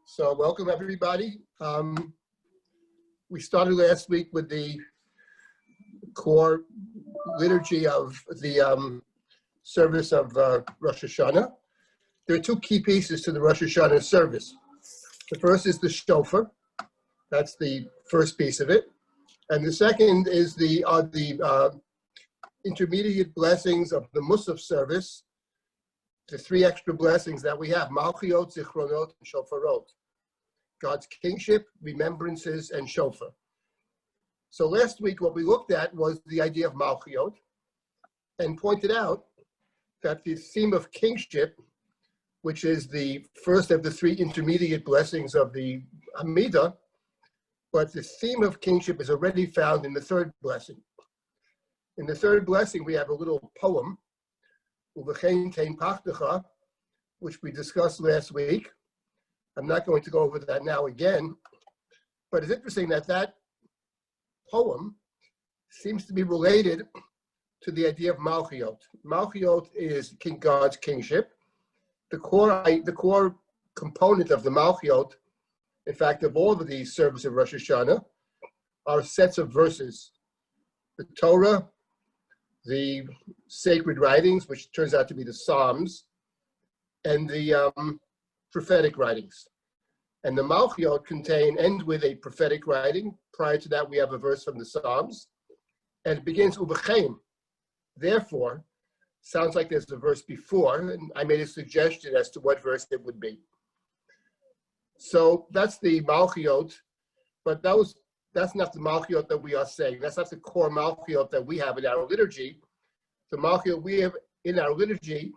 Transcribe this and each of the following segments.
So welcome everybody. We started last week with the core liturgy of the service of Rosh Hashana. There are two key pieces to the Rosh Hashana service. The first is the Chauffeur. That's the first piece of it. And the second is the intermediate blessings of the Musaf service, the three extra blessings that we have: Malchiyot, Zichronot, and Shofarot. God's kingship, remembrances, and Chauffeur. So last week, what we looked at was the idea of Malchiyot and pointed out that the theme of kingship, which is the first of the three intermediate blessings of the Amida, but the theme of kingship is already found in the third blessing. In the third blessing, we have a little poem, which we discussed last week. I'm not going to go over that now again, but it's interesting that that poem seems to be related to the idea of Malchiyot. Malchiyot is God's kingship. The core component of the Malchiyot, in fact, of all of the service of Rosh Hashana, are sets of verses. The Torah, the sacred writings, which turns out to be the Psalms, and the prophetic writings. And the Malchiyot end with a prophetic writing. Prior to that, we have a verse from the Psalms. And it begins, Ubechem. Therefore, sounds like there's a verse before, and I made a suggestion as to what verse it would be. So that's the Malchiyot, but that's not the Malchiyot that we are saying. That's not the core Malchiyot that we have in our liturgy. The Malchiyot we have in our liturgy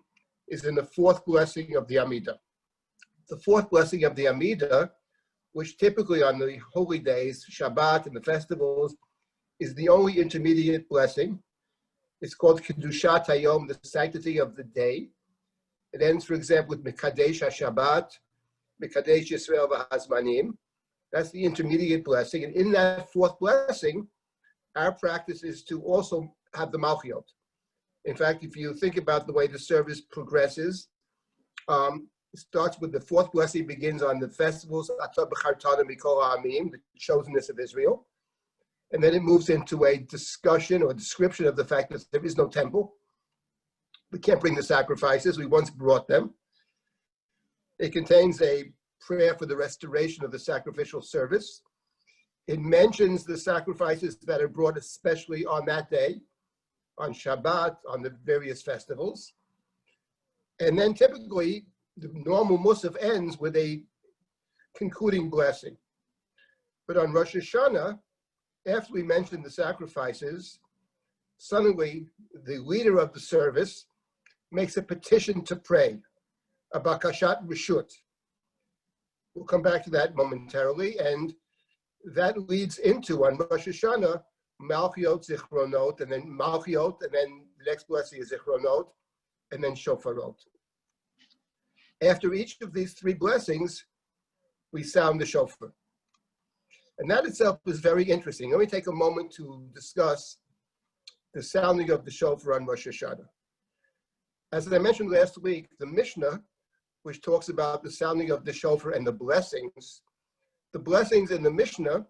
is in the fourth blessing of the Amida. The fourth blessing of the Amida, which typically on the holy days, Shabbat and the festivals, is the only intermediate blessing. It's called Kedushat Hayom, the sanctity of the day. It ends, for example, with Mekadesh HaShabbat, Mekadesh Yisrael V'Hazmanim. That's the intermediate blessing. And in that fourth blessing, our practice is to also have the Malchiyot. In fact, if you think about the way the service progresses, it starts with the fourth blessing, begins on the festivals, the chosenness of Israel. And then it moves into a discussion or description of the fact that there is no temple. We can't bring the sacrifices. We once brought them. It contains a prayer for the restoration of the sacrificial service. It mentions the sacrifices that are brought especially on that day, on Shabbat, on the various festivals. And then typically, the normal Musaf ends with a concluding blessing. But on Rosh Hashana, after we mention the sacrifices, suddenly the leader of the service makes a petition to pray, a bakashat reshut. We'll come back to that momentarily, and that leads into, on Rosh Hashana, Malchiyot, Zichronot, and then Malchiyot, and then the next blessing is Zichronot, and then Shofarot. After each of these three blessings, we sound the Chauffeur. And that itself is very interesting. Let me take a moment to discuss the sounding of the Chauffeur on Rosh Hashana. As I mentioned last week, the Mishnah, which talks about the sounding of the Chauffeur and the blessings in the Mishnah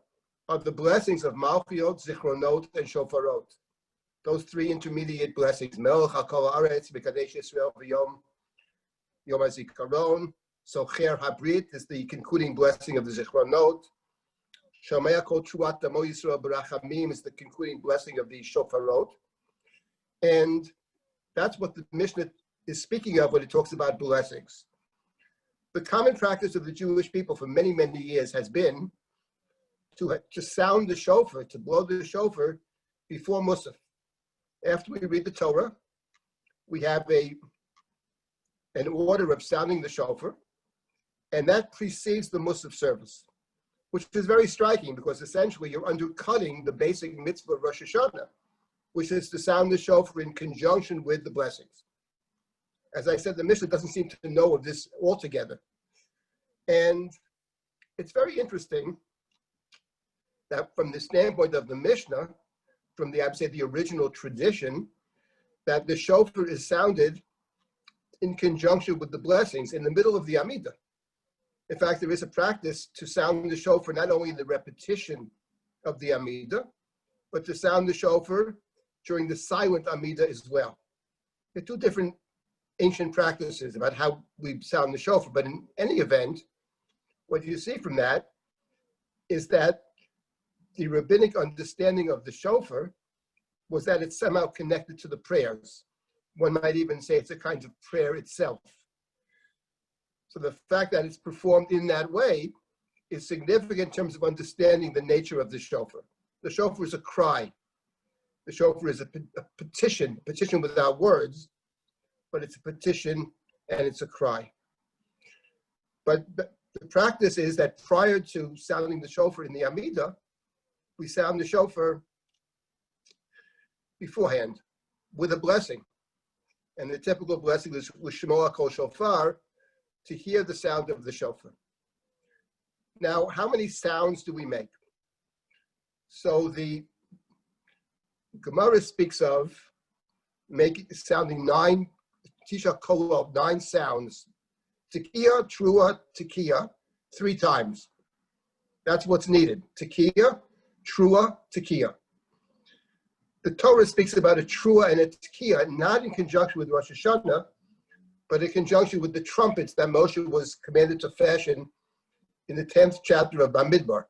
are the blessings of Malchiyot, Zichronot, and Shofarot. Those three intermediate blessings, Melech HaKol Haaretz, Mekadesh Yisrael V'Yom HaZikaron. So Cher Habrit is the concluding blessing of the Zichronot. Shomea Kol Truat Damo Yisrael B'Rachamim is the concluding blessing of the Shofarot. And that's what the Mishnah is speaking of when it talks about blessings. The common practice of the Jewish people for many, many years has been to sound the Chauffeur, to blow the Chauffeur before Musaf. After we read the Torah, we have an order of sounding the Chauffeur, and that precedes the Musaf service, which is very striking because essentially you're undercutting the basic mitzvah of Rosh Hashana, which is to sound the Chauffeur in conjunction with the blessings. As I said, the Mishnah doesn't seem to know of this altogether. And it's very interesting that from the standpoint of the Mishnah, from the, I would say, the original tradition, that the Chauffeur is sounded in conjunction with the blessings in the middle of the Amida. In fact, there is a practice to sound the shofar, not only in the repetition of the Amida, but to sound the shofar during the silent Amida as well. There are two different ancient practices about how we sound the shofar, but in any event, what you see from that is that the rabbinic understanding of the shofar was that it's somehow connected to the prayers. One might even say it's a kind of prayer itself. So the fact that it's performed in that way is significant in terms of understanding the nature of the shofar. The shofar is a cry. The shofar is a petition without words, but it's a petition and it's a cry. But the practice is that prior to sounding the shofar in the Amida, we sound the shofar beforehand with a blessing. And the typical blessing is L'shmoa kol shofar, to hear the sound of the shofar. Now, how many sounds do we make? So the Gemara speaks of sounding 9 tisha kolot, 9 sounds. Tekiah, trua, tekiah, 3 times. That's what's needed. Tekiah, trua, tekiah. The Torah speaks about a trua and a tekiah, not in conjunction with Rosh Hashana, but in conjunction with the trumpets that Moshe was commanded to fashion in the 10th chapter of Bamidbar.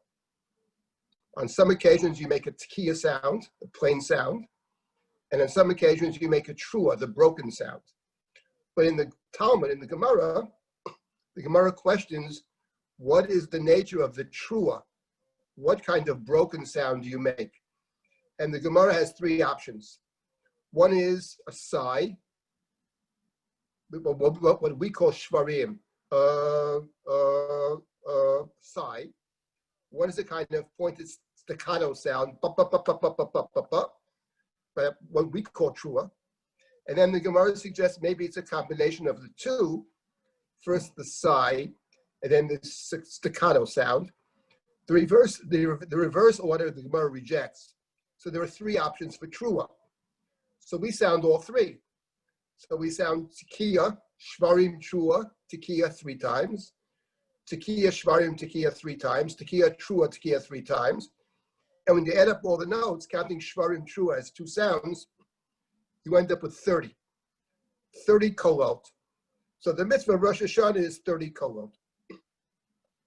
On some occasions, you make a tekiah sound, a plain sound, and on some occasions, you make a trua, the broken sound. But in the Talmud, in the Gemara questions, what is the nature of the trua? What kind of broken sound do you make? And the Gemara has 3 options. One is a sigh, what we call shvarim, sigh. One is a kind of pointed staccato sound, what we call trua. And then the Gemara suggests maybe it's a combination of the 2. First the sigh, and then the staccato sound. The reverse order the Gemara rejects. So there are 3 options for trua. So we sound all 3. So we sound tekiah, shvarim, trua, tekiah 3 times. Tekiah, shvarim, tekiah 3 times. Tekiah, trua, tekiah 3 times. And when you add up all the notes, counting shvarim, trua as 2 sounds, you end up with 30. 30 kolot. So the mitzvah of Rosh Hashana is 30 kolot.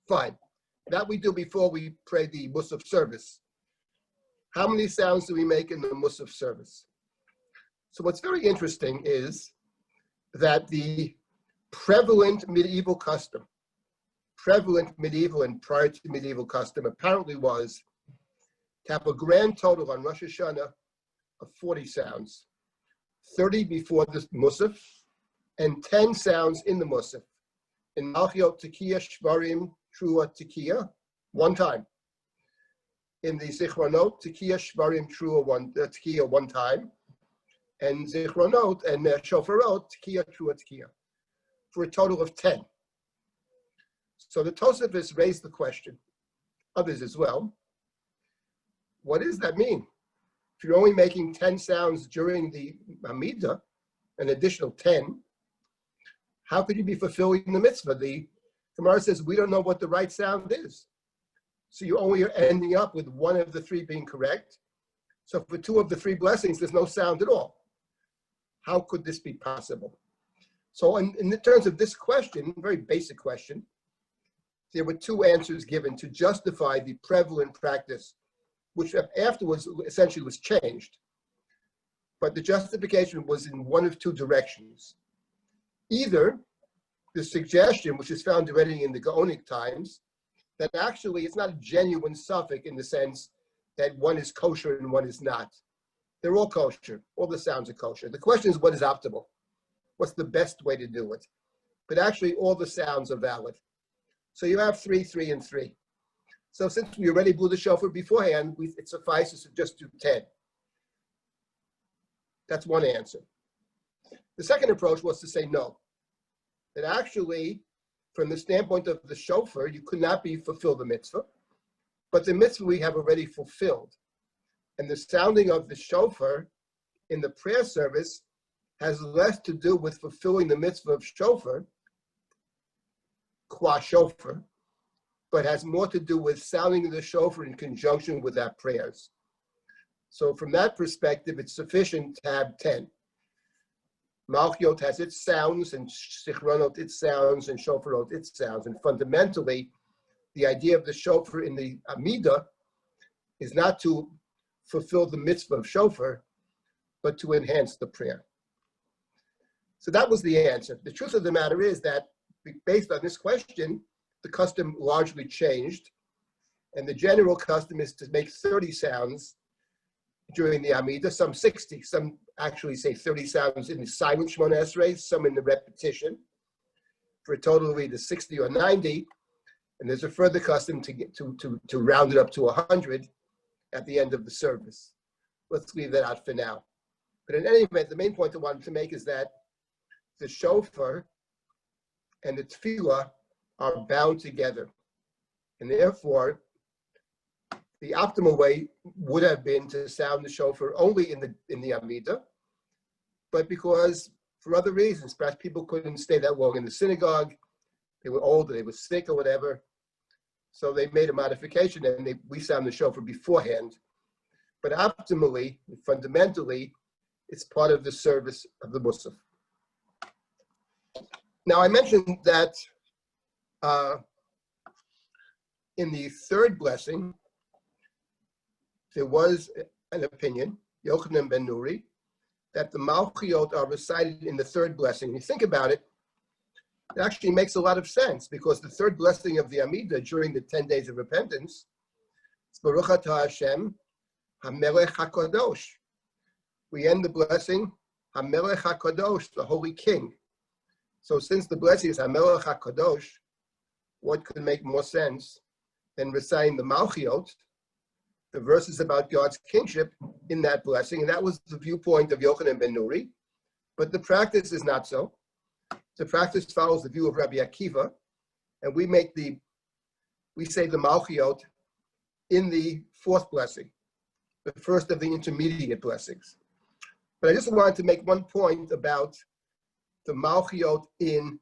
Fine. That we do before we pray the Musaf service. How many sounds do we make in the Musaf service? So what's very interesting is that the prevalent medieval and prior to medieval custom apparently was to have a grand total on Rosh Hashana of 40 sounds, 30 before the Musaf, and 10 sounds in the Musaf. In Malchiyot, tekiah, shvarim, trua, tekiah, 1 time. In the Zichronot, tekiah, shvarim, trua, tekiah 1 time. And Zichronot and Shofarot, tekiah, trua, tekiah, for a total of 10. So the Tosafos raised the question, others as well, what does that mean? If you're only making 10 sounds during the Amida, an additional 10, how could you be fulfilling the mitzvah? The Gemara says, we don't know what the right sound is. So you only are ending up with 1 of the 3 being correct. So for 2 of the 3 blessings, there's no sound at all. How could this be possible? So in terms of this question, very basic question, there were 2 answers given to justify the prevalent practice, which afterwards essentially was changed. But the justification was in 1 of 2 directions. Either the suggestion, which is found already in the Gaonic times, that actually it's not a genuine suffix in the sense that one is kosher and one is not. They're all kosher. All the sounds are kosher. The question is, what is optimal? What's the best way to do it? But actually, all the sounds are valid. So you have 3, 3, and 3. So since we already blew the shofar beforehand, it suffices to just do 10. That's one answer. The second approach was to say no. That actually, from the standpoint of the shofar, you could not fulfill the mitzvah, but the mitzvah we have already fulfilled. And the sounding of the shofar in the prayer service has less to do with fulfilling the mitzvah of shofar, qua shofar, but has more to do with sounding the shofar in conjunction with our prayers. So from that perspective, it's sufficient to have 10. Malchiyot has its sounds, and Zichronot its sounds, and Shofarot its sounds. And fundamentally, the idea of the shofar in the Amida is not to fulfill the mitzvah of shofar, but to enhance the prayer. So that was the answer. The truth of the matter is that, based on this question, the custom largely changed. And the general custom is to make 30 sounds during the Amida, some 60. Some actually say 30 sounds in the silent Shemona Esrei, some in the repetition, for a total of either 60 or 90. And there's a further custom to round it up to 100 at the end of the service. Let's leave that out for now. But in any event, the main point I wanted to make is that the shofar and the tefillah are bound together. And therefore, the optimal way would have been to sound the shofar only in the Amida, but because for other reasons, perhaps people couldn't stay that long in the synagogue, they were old, or they were sick or whatever, so they made a modification and we sound the shofar beforehand. But optimally, fundamentally, it's part of the service of the Musaf. Now, I mentioned that in the third blessing, there was an opinion, Yochanan ben Nuri, that the Malchiyot are recited in the third blessing. You think about it, it actually makes a lot of sense, because the third blessing of the Amida during the 10 days of repentance is Baruch Atah Hashem HaMelech HaKadosh. We end the blessing, HaMelech HaKadosh, the Holy King. So since the blessing is HaMelech HaKadosh, what could make more sense than reciting the Malchiyot, the verses about God's kingship, in that blessing? And that was the viewpoint of Yochanan ben Nuri. But the practice is not so. The practice follows the view of Rabbi Akiva, and we say the Malchiyot in the fourth blessing, the first of the intermediate blessings. But I just wanted to make one point about the Malchiyot in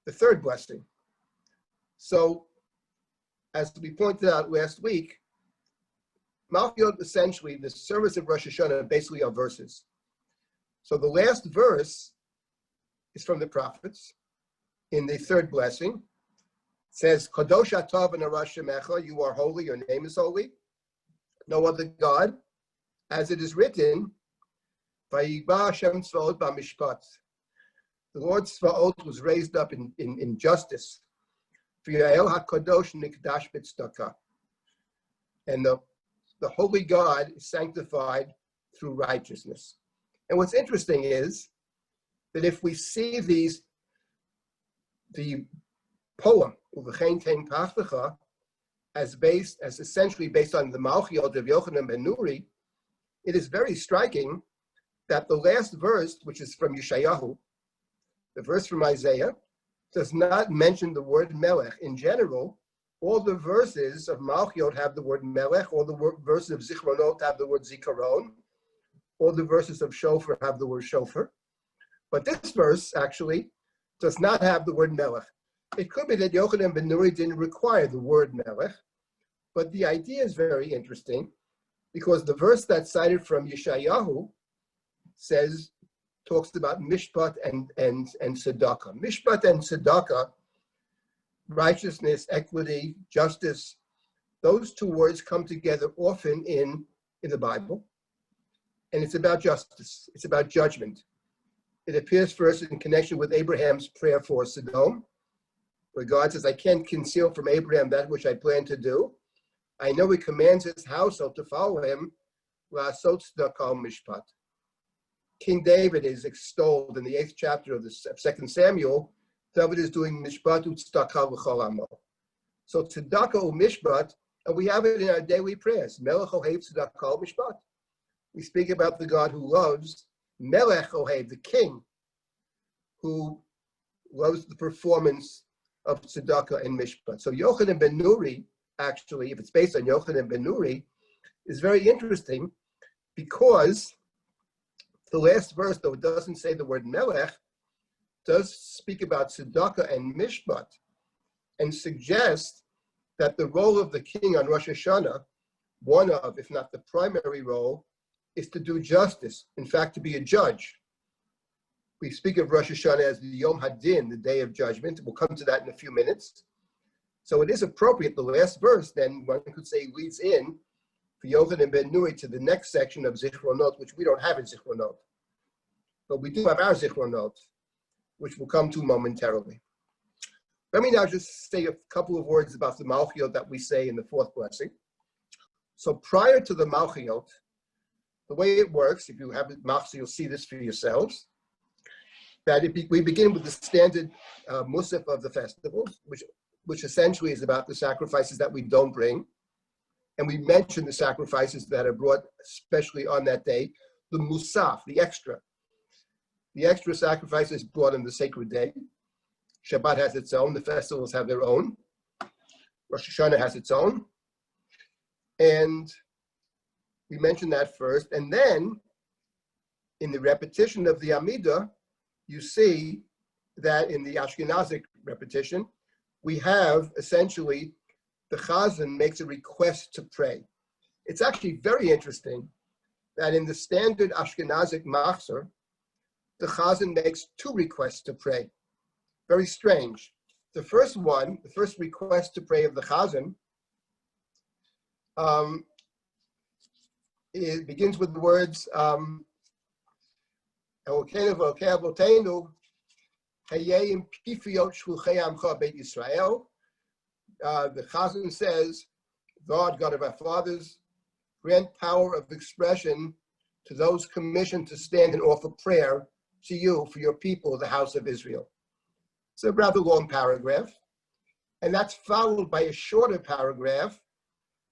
the third blessing. So, as we pointed out last week, Malchiyot, essentially, the service of Rosh Hashana, basically are verses. So the last verse is from the prophets in the third blessing. It says, Kadosh Atav v'narash shemecha, you are holy, your name is holy. No other God. As it is written, Vayigba Hashem tzvaot b'mishpat. The Lord Tzvaot was raised up in justice. V'yael HaKadosh nikdash b'tzedakah. And the holy God is sanctified through righteousness. And what's interesting is that if we see the poem, Uvechein Tein Pachtecha, as essentially based on the Malchiyot of Yochanan ben Nuri, it is very striking that the last verse, which is from Yeshayahu, the verse from Isaiah, does not mention the word Melech. In general, all the verses of Malchiyot have the word Melech, all the verses of Zichronot have the word Zikaron, all the verses of Chauffeur have the word Chauffeur. But this verse actually does not have the word Melech. It could be that Yochanan ben Nuri didn't require the word Melech, but the idea is very interesting, because the verse that's cited from Yeshayahu talks about Mishpat and Tzedakah. Mishpat and Tzedakah, righteousness, equity, justice, those two words come together often in the Bible. And it's about justice. It's about judgment. It appears first in connection with Abraham's prayer for Sodom, where God says, I can't conceal from Abraham that which I plan to do. I know he commands his household to follow him. La'asot tzedakah mishpat. King David is extolled in the 8th chapter of the 2nd Samuel. David is doing mishpat u'tzedakah v'chol amo. So tzedakah u'mishpat, and we have it in our daily prayers. Melech ohev tzedakah u'mishpat. We speak about the God who loves, Melech ohev, the king, who loves the performance of tzedakah and mishpat. So Yochanan ben Nuri, actually, if it's based on Yochanan ben Nuri, is very interesting, because the last verse, though it doesn't say the word Melech, does speak about tzedakah and mishpat, and suggests that the role of the king on Rosh Hashana, one of, if not the primary role, is to do justice, in fact, to be a judge. We speak of Rosh Hashana as the Yom Hadin, the day of judgment. We'll come to that in a few minutes. So it is appropriate, the last verse, then one could say leads in for Yochanan ben Nui to the next section of Zichronot, which we don't have in Zichronot. But we do have our Zichronot, which we'll come to momentarily. Let me now just say a couple of words about the Malchiyot that we say in the fourth blessing. So prior to the Malchiyot, the way it works, if you have it, you'll see this for yourselves, that we begin with the standard motifs of the festival, which essentially is about the sacrifices that we don't bring. And we mention the sacrifices that are brought, especially on that day, the musaf, the extra. The extra sacrifices brought on the sacred day. Shabbat has its own, the festivals have their own. Rosh Hashana has its own. And we mentioned that first. And then, in the repetition of the Amida, you see that in the Ashkenazic repetition, we have essentially the Chazan makes a request to pray. It's actually very interesting that in the standard Ashkenazic Machzor, the Chazan makes two requests to pray. Very strange. The first one, the first request to pray of the Chazan, it begins with the words, the Chazan says, God of our fathers, grant power of expression to those commissioned to stand and offer prayer to you for your people, the house of Israel. It's a rather long paragraph, and that's followed by a shorter paragraph,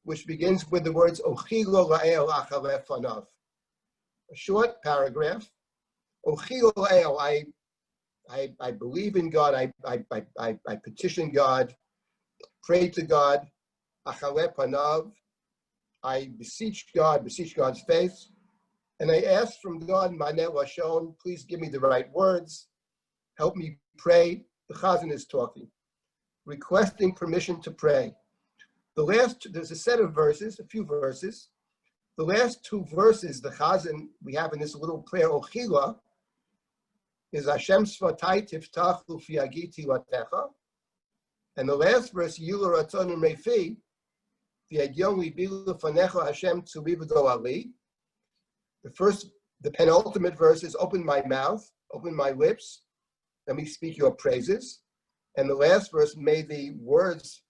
which begins with the words, Ochilo la'el achaleh fanav. A short paragraph. Ochilo la'el, I believe in God, I petition God, pray to God, achaleh fanav, I beseech God's face, and I ask from God, Maneh Lashon, please give me the right words, help me pray. The Chazan is talking, requesting permission to pray. There's a set of verses, a few verses. The last two verses, the Chazan we have in this little prayer, Ochila, is Hashem Svatai Tiftach Ufi Agiti Latecha. And the last verse, Yula Ratzon Refi, the Egyon Libilu Fanecha Hashem Tzulivado Ali. The penultimate verse is open my mouth, open my lips, let me speak your praises. And the last verse, may the words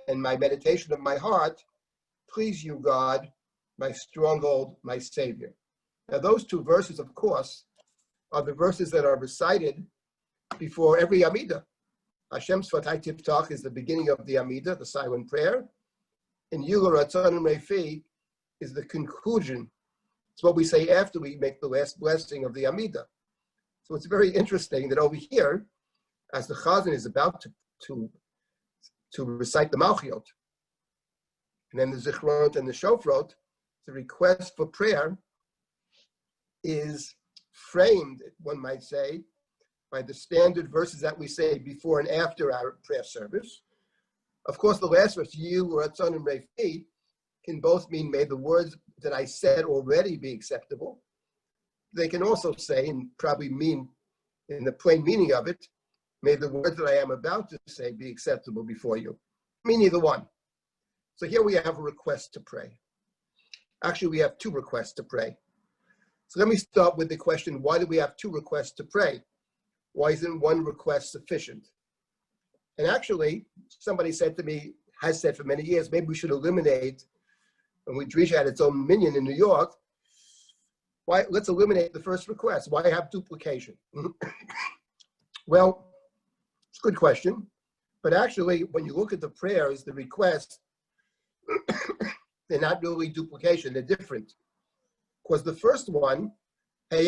and my meditation of my heart please you, God, my stronghold, my Savior. Now, those two verses, of course, are the verses that are recited before every Amida. Hashem Svatai Tiftach is the beginning of the Amida, the silent prayer. And Yula Ratzon Refi is the conclusion. It's what we say after we make the last blessing of the Amida. So it's very interesting that over here, as the Chazan is about to recite the Malchiyot, and then the Zichronot and the Shofarot, the request for prayer is framed, one might say, by the standard verses that we say before and after our prayer service. Of course, the last verse, Yu Ratzon and Refi, can both mean, may the words that I said already be acceptable. They can also say, and probably mean in the plain meaning of it, may the words that I am about to say be acceptable before you. Mean either one. So here we have a request to pray. Actually, we have two requests to pray. So let me start with the question, why do we have two requests to pray? Why isn't one request sufficient? And actually, somebody said to me, has said for many years, maybe we should eliminate, when Midrash had its own minyan in New York, let's eliminate the first request. Why have duplication? Well, it's a good question. But actually, when you look at the prayers, the requests, they're not really duplication, they're different. Because the first one, in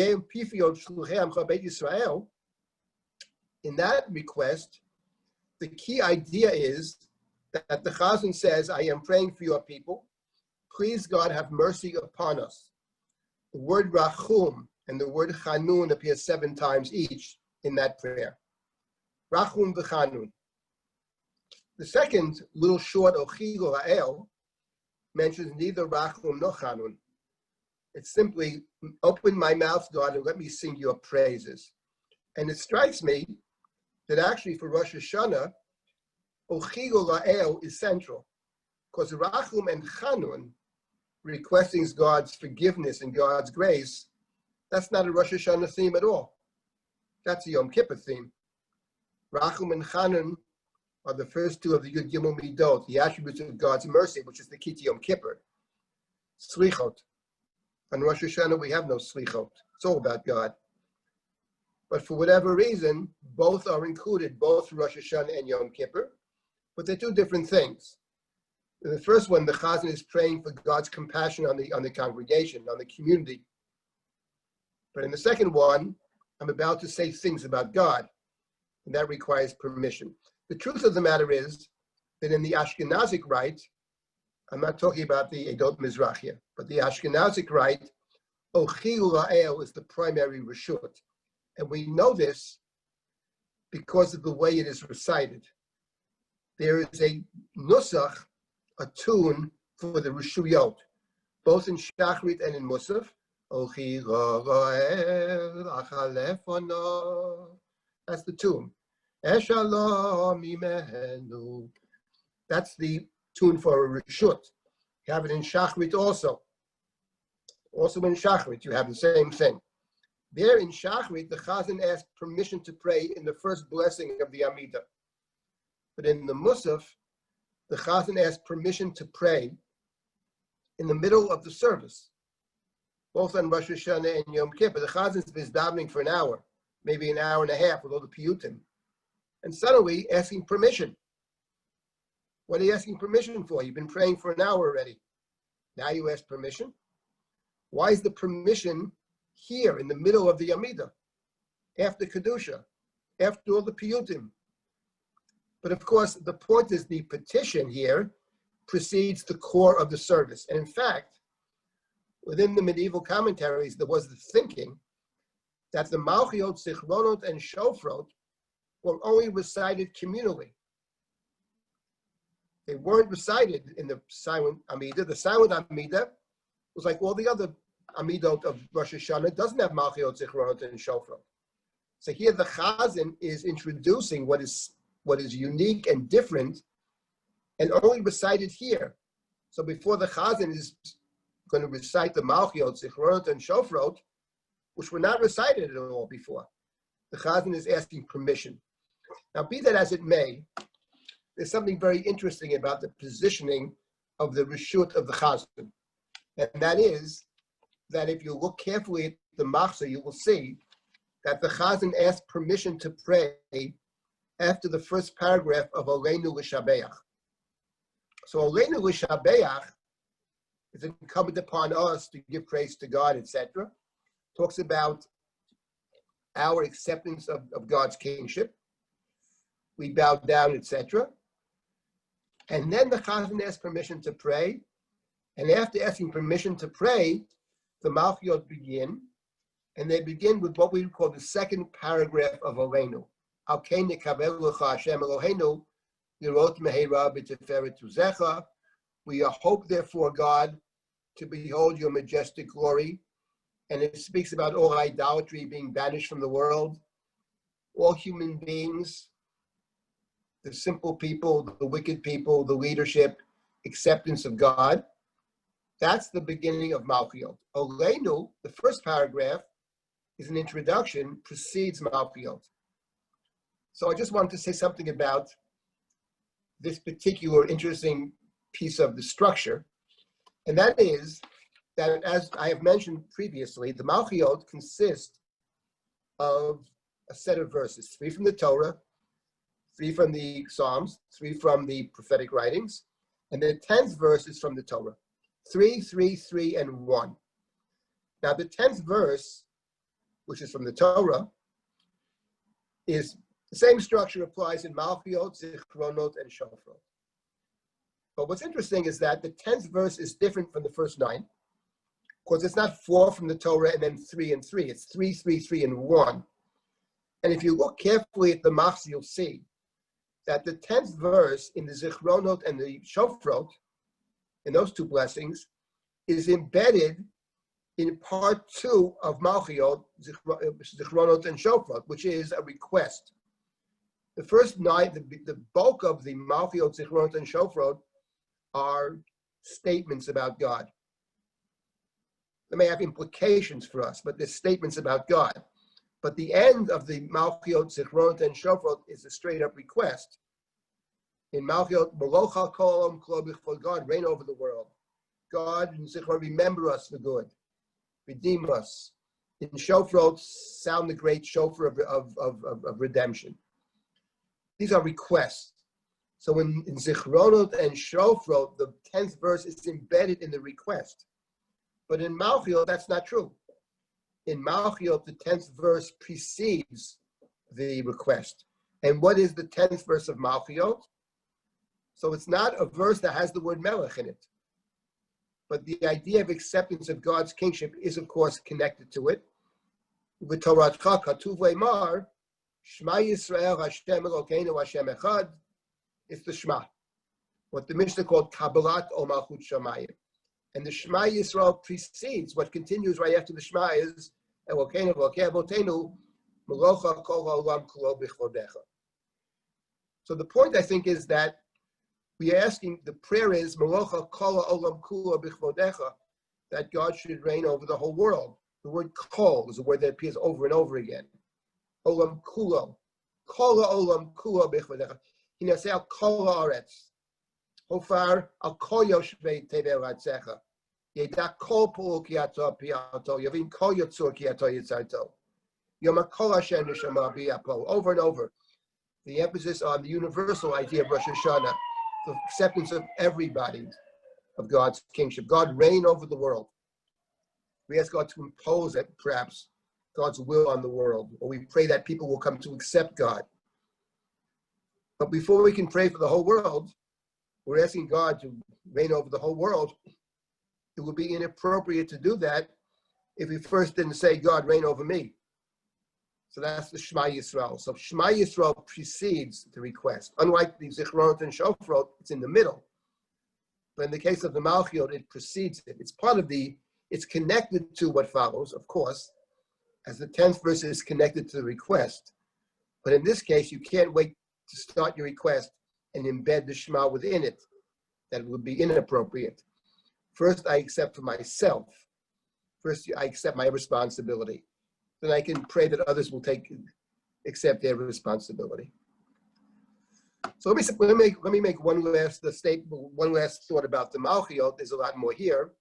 that request, the key idea is that the Chazan says, I am praying for your people. Please, God, have mercy upon us. The word Rachum and the word Chanun appear 7 times each in that prayer. Rachum v'Chanun. The second little short Ochigol Ha'el mentions neither Rachum nor Chanun. It's simply, open my mouth, God, and let me sing your praises. And it strikes me that actually for Rosh Hashana, Ochigol Ha'el is central, because Rachum and Chanun, requesting God's forgiveness and God's grace, that's not a Rosh Hashanah theme at all. That's a Yom Kippur theme. Rachum and Chanun are the first two of the Yud Gimel Midot, the attributes of God's mercy, which is the key to Yom Kippur. Slichot. On Rosh Hashanah, we have no slichot. It's all about God. But for whatever reason, both are included, both Rosh Hashanah and Yom Kippur, but they're two different things. In the first one, the Chazan is praying for God's compassion on the congregation, on the community. But in the second one, I'm about to say things about God, and that requires permission. The truth of the matter is that in the Ashkenazic rite, I'm not talking about the Edot Mizrach here, but the Ashkenazic rite, Ochigol Ha'el is the primary reshut. And we know this because of the way it is recited. There is a nusach, a tune for the Reshuyot, both in Shachrit and in Musaf. That's the tune. That's the tune for a Reshut. You have it in Shachrit also. Also in Shachrit, you have the same thing. There in Shachrit, the Chazan asked permission to pray in the first blessing of the Amida. But in the Musaf, the Chazan asked permission to pray in the middle of the service, both on Rosh Hashanah and Yom Kippur. The Chazan is davening for an hour, maybe an hour and a half with all the piyutim, and suddenly asking permission. What are you asking permission for? You've been praying for an hour already. Now you ask permission? Why is the permission here in the middle of the Amida, after Kedusha, after all the piyutim? But of course, the point is the petition here precedes the core of the service. And in fact, within the medieval commentaries, there was the thinking that the Malchiyot, Zichronot, and Shofarot were only recited communally. They weren't recited in the silent Amida. The silent Amida was like all the other Amidot of Rosh Hashanah. It doesn't have Malchiyot, Zichronot, and Shofarot. So here the Chazan is introducing what is unique and different and only recited here. So before the Chazan is going to recite the Malchiyot, Zichronot, and Shofarot, which were not recited at all before, the Chazan is asking permission. Now, be that as it may, there's something very interesting about the positioning of the Reshut of the Chazan. And that is that if you look carefully at the Machzor, you will see that the Chazan asked permission to pray after the first paragraph of Aleinu L'Shabeach. So Aleinu L'Shabeach is incumbent upon us to give praise to God, etc. Talks about our acceptance of God's kingship. We bow down, etc. And then the Chazan asks permission to pray. And after asking permission to pray, the Malchiyot begin. And they begin with what we call the second paragraph of Aleinu. We hope, therefore, God, to behold your majestic glory. And it speaks about all idolatry being banished from the world, all human beings, the simple people, the wicked people, the leadership, acceptance of God. That's the beginning of Malchiyot. Aleinu, the first paragraph, is an introduction, precedes Malchiyot. So I just wanted to say something about this particular interesting piece of the structure. And that is that, as I have mentioned previously, the Malchiyot consist of a set of verses, 3 from the Torah, 3 from the Psalms, 3 from the prophetic writings, and the 10th verse is from the Torah. 3, 3, 3, and 1. Now the 10th verse, which is from the Torah, is the same structure applies in Malchiyot, Zichronot, and Shofarot. But what's interesting is that the 10th verse is different from the first 9, because it's not 4 from the Torah and then 3 and 3. It's 3, 3, 3, and 1. And if you look carefully at the Machzor, you'll see that the 10th verse in the Zichronot and the Shofarot, in those two blessings, is embedded in part 2 of Malchiyot, Zichronot and Shofarot, which is a request. The first 9, the bulk of the Malchiyot, Zichronot and Shofarot are statements about God. They may have implications for us, but they're statements about God. But the end of the Malchiyot, Zichronot and Shofarot is a straight-up request. In Malchiyot, Molocha Kol Olam Klo B'Chvod God, reign over the world. God, in Zichron, remember us for good. Redeem us. In Shofarot, sound the great Chauffeur of redemption. These are requests. So in Zichronot and Shofarot, the 10th verse is embedded in the request. But in Malchiyot, that's not true. In Malchiyot, the 10th verse precedes the request. And what is the 10th verse of Malchiyot? So it's not a verse that has the word Melech in it. But the idea of acceptance of God's kingship is, of course, connected to it. V'toratcha katuv le'mar, Shema Yisrael Hashem Elokeinu Hashem Echad. It's the Shema, what the Mishnah called Kabbalat O Malchut Shamayim. And the Shema Yisrael precedes, what continues right after the Shema is Elokeinu Elokei Avotenu Melocha Kol Ha'olam Kulo B'Chvodecha. So the point, I think, is that we are asking, the prayer is Melocha Kol Ha'olam Kulo B'Chvodecha, that God should reign over the whole world. The word Kol is a word that appears over and over again. Olam Kulo. Kol Ha'olam Kulo B'Chvodecha. Hinaseh Kol Ha'aretz. Chauffeur al Kol Yoshvei Tevei Ratzecha. Yedak Kol Pul Ki Ato Piato. Yavin Kol Yotzur Ki Ato Yitzarto. Yom HaKol Hashem Neshama Bi'apo. Over and over. The emphasis on the universal idea of Rosh Hashana, the acceptance of everybody, of God's kingship. God reign over the world. We ask God to impose it, perhaps, God's will on the world, or we pray that people will come to accept God. But before we can pray for the whole world, we're asking God to reign over the whole world. It would be inappropriate to do that if we first didn't say, God, reign over me. So that's the Shema Yisrael. So Shema Yisrael precedes the request. Unlike the Zichronot and Shofarot, it's in the middle. But in the case of the Malchiyot, it precedes it. It's part of it's connected to what follows, of course, as the 10th verse is connected to the request. But in this case, you can't wait to start your request and embed the Shema within it. That would be inappropriate. First, I accept for myself. First, I accept my responsibility. Then I can pray that others will accept their responsibility. So let me make one last thought about the Malchiyot. There's a lot more here.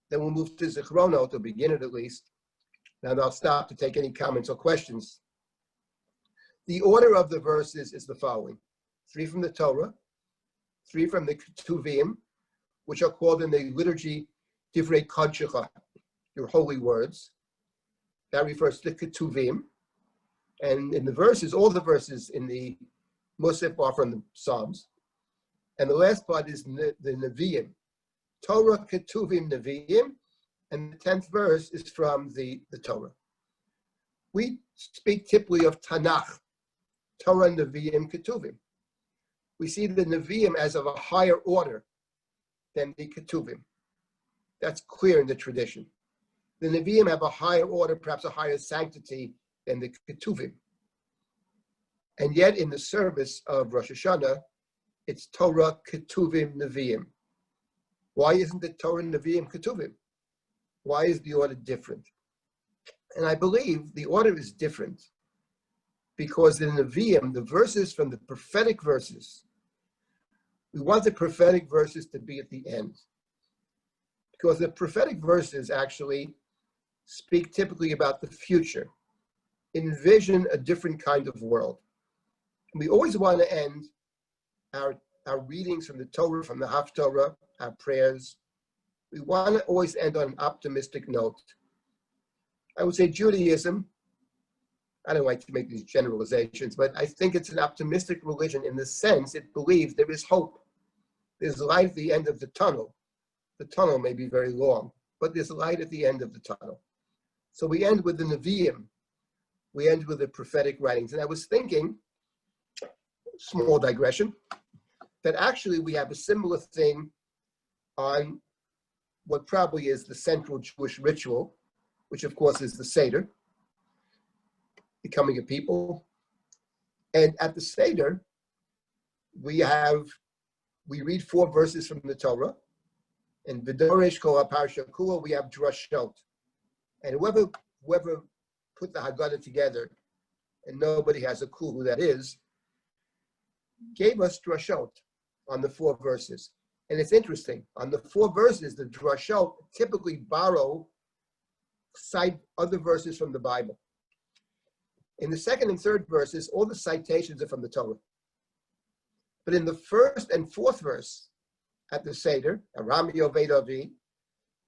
Then we'll move to Zichronot, to begin it at least. And I'll stop to take any comments or questions. The order of the verses is the following: 3 from the Torah, 3 from the Ketuvim, which are called in the liturgy Divrei Kodshecha, your holy words. That refers to the Ketuvim. And in the verses, all the verses in the Musaf are from the Psalms. And the last part is the Nevi'im. Torah, Ketuvim, Nevi'im. And the 10th verse is from the Torah. We speak typically of Tanakh, Torah, Nevi'im, Ketuvim. We see the Nevi'im as of a higher order than the Ketuvim. That's clear in the tradition. The Nevi'im have a higher order, perhaps a higher sanctity than the Ketuvim. And yet in the service of Rosh Hashana, it's Torah, Ketuvim, Nevi'im. Why isn't it Torah, Nevi'im, Ketuvim? Why is the order different? And I believe the order is different because in the Nevi'im, the verses from the prophetic verses, we want the prophetic verses to be at the end. Because the prophetic verses actually speak typically about the future, envision a different kind of world. And we always want to end our readings from the Torah, from the Haftorah, our prayers. We want to always end on an optimistic note. I would say Judaism, I don't like to make these generalizations, but I think it's an optimistic religion in the sense it believes there is hope. There's light at the end of the tunnel. The tunnel may be very long, but there's light at the end of the tunnel. So we end with the Nevi'im. We end with the prophetic writings. And I was thinking, small digression, that actually we have a similar thing on what probably is the central Jewish ritual, which of course is the Seder, becoming a people. And at the Seder, we read 4 verses from the Torah, and V'doresh kol ha'parsha kula, we have drashot. And whoever put the Haggadah together, and nobody has a clue who that is, gave us drashot on the 4 verses. And it's interesting, on the 4 verses, the drashot typically cite other verses from the Bible. In the 2nd and 3rd verses, all the citations are from the Torah. But in the 1st and 4th verse at the Seder, Aram Yoved Avi,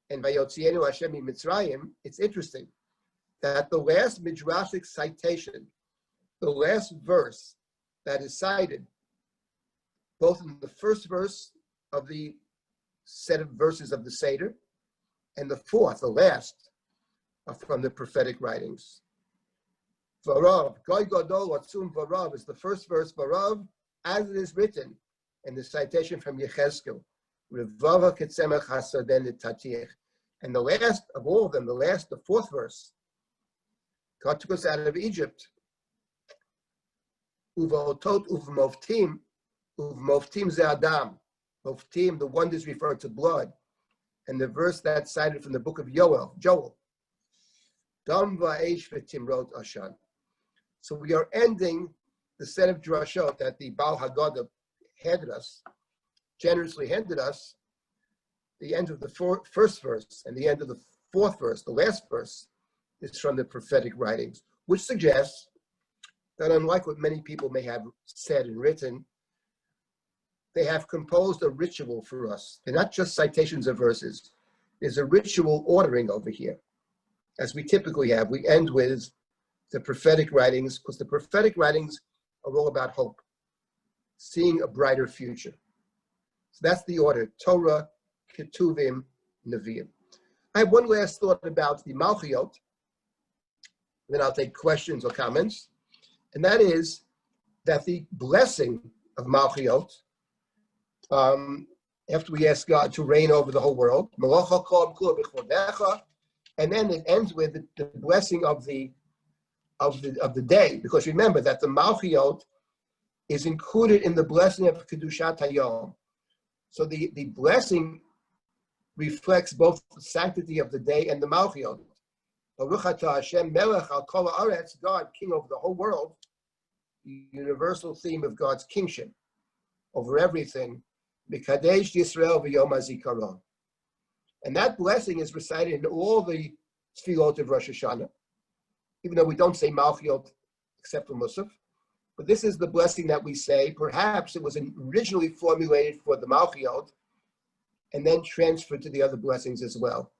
and Vayotzienu Hashem Mitzrayim, it's interesting that the last Midrashic citation, the last verse that is cited, both in the 1st verse of the set of verses of the Seder, and the 4th, the last, are from the prophetic writings. Varav, Goy Gadol Atzum Varav is the 1st verse, Varav, as it is written, and the citation from Yechezkel, Revava Ketzemach Hasaden Tatich. And the last of all of them, the 4th verse, God took us out of Egypt. Uvaotot uvmoftim ze Adam. Moftim, the wonders referred to blood. And the verse that's cited from the book of Joel. Dam va'esh v'timrot ashan. So we are ending the set of drashot that the Baal Haggadah generously handed us, the end of the 1st verse and the end of the 4th verse, the last verse, is from the prophetic writings, which suggests that unlike what many people may have said and written, they have composed a ritual for us. They're not just citations of verses. There's a ritual ordering over here. As we typically have, we end with the prophetic writings, because the prophetic writings are all about hope, seeing a brighter future. So that's the order, Torah, Ketuvim, Nevi'im. I have one last thought about the Malchiyot, then I'll take questions or comments, and that is that the blessing of Malchiyot, after we ask God to reign over the whole world, and then it ends with the blessing of the day, because remember that the Malchiyot is included in the blessing of Kedushat Hayom. So the blessing reflects both the sanctity of the day and the Malchiyot. Baruch atah Hashem melech al kol haaretz, God, king over the whole world, the universal theme of God's kingship over everything, Mikadesh Yisrael v'yom hazikaron. And that blessing is recited in all the tefillot of Rosh Hashana, even though we don't say Malchiyot except for Musaf. But this is the blessing that we say. Perhaps it was originally formulated for the Malchiyot and then transferred to the other blessings as well.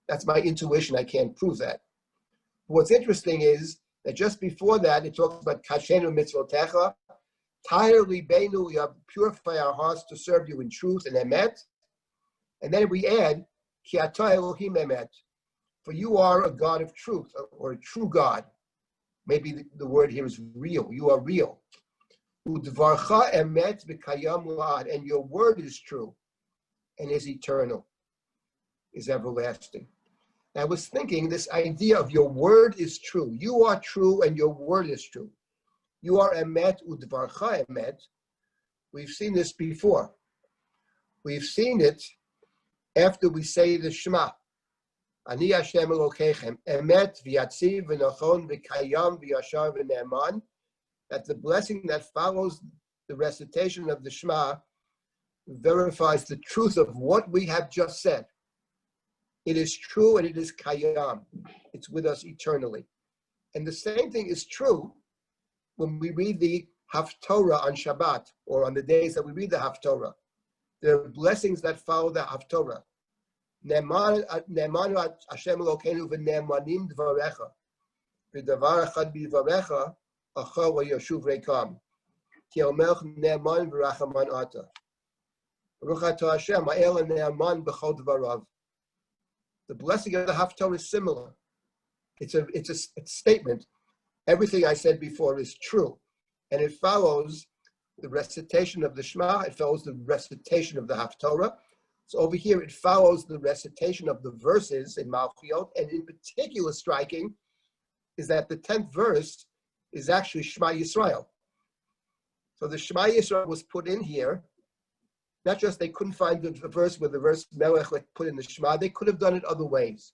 That's my intuition. I can't prove that. But what's interesting is that just before that, it talks about Kashenu mitzvotecha, tirely beinu, we have to purify our hearts to serve you in truth and emet. And then we add, Ki atah Elohim emet, for you are a God of truth, or a true God. Maybe the word here is real. You are real. Udvarcha emet v'kayam la'ad, and your word is true and is eternal, is everlasting. I was thinking this idea of your word is true. You are true and your word is true. You are emet udvarcha emet. We've seen this before. We've seen it after we say the Shema. Ani Hashem Elokeichem, emet v'yatziv v'nachon v'kayam v'yashar v'ne'eman, that the blessing that follows the recitation of the Shema verifies the truth of what we have just said. It is true and it is kayam. It's with us eternally. And the same thing is true when we read the Haftorah on Shabbat, or on the days that we read the Haftorah. There are blessings that follow the Haftorah. Ne'emanu Hashem Elokeinu v'ne'emanim dvarecha. V'davar echad b'dvarecha achar v'yashuv reikam. Ki omelch ne'eman v'rachaman ata. Baruch atah Hashem ha'el ne'eman b'chol dvarav. The blessing of the Haftorah is similar. It's a statement. Everything I said before is true. And it follows the recitation of the Shema, it follows the recitation of the Haftorah. So over here, it follows the recitation of the verses in Malchiyot, and in particular striking is that the 10th verse is actually Shema Yisrael. So the Shema Yisrael was put in here, not just they couldn't find the verse where the verse Melech put in the Shema, they could have done it other ways.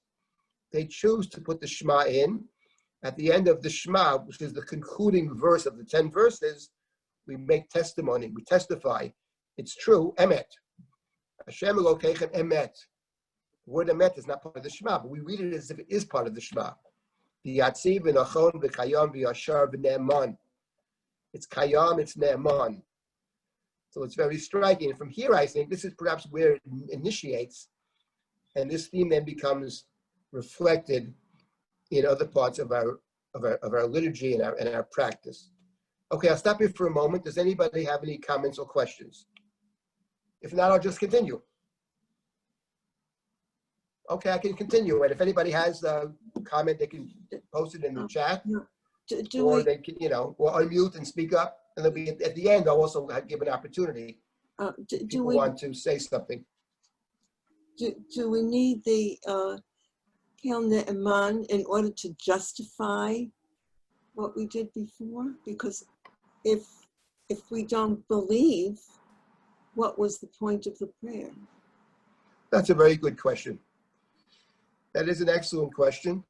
They choose to put the Shema in. At the end of the Shema, which is the concluding verse of the 10 verses, we make testimony, we testify. It's true, Emet. Hashem Elokeichem Emet. The word Emet is not part of the Shema, but we read it as if it is part of the Shema. V'yatziv v'nachon v'kayam v'yashar v'ne'eman. It's Kayam, it's Ne'eman. So it's very striking. And from here, I think this is perhaps where it initiates, and this theme then becomes reflected in other parts of our liturgy and our practice. Okay, I'll stop here for a moment. Does anybody have any comments or questions? If not, I'll just continue. Okay, I can continue. And if anybody has a comment, they can post it in the chat. Or they can, or unmute and speak up. And they'll be at the end, I'll also give an opportunity. Do we want to say something? Do we need the Kol Nidre in order to justify what we did before? Because if we don't believe, what was the point of the prayer? That's a very good question. That is an excellent question.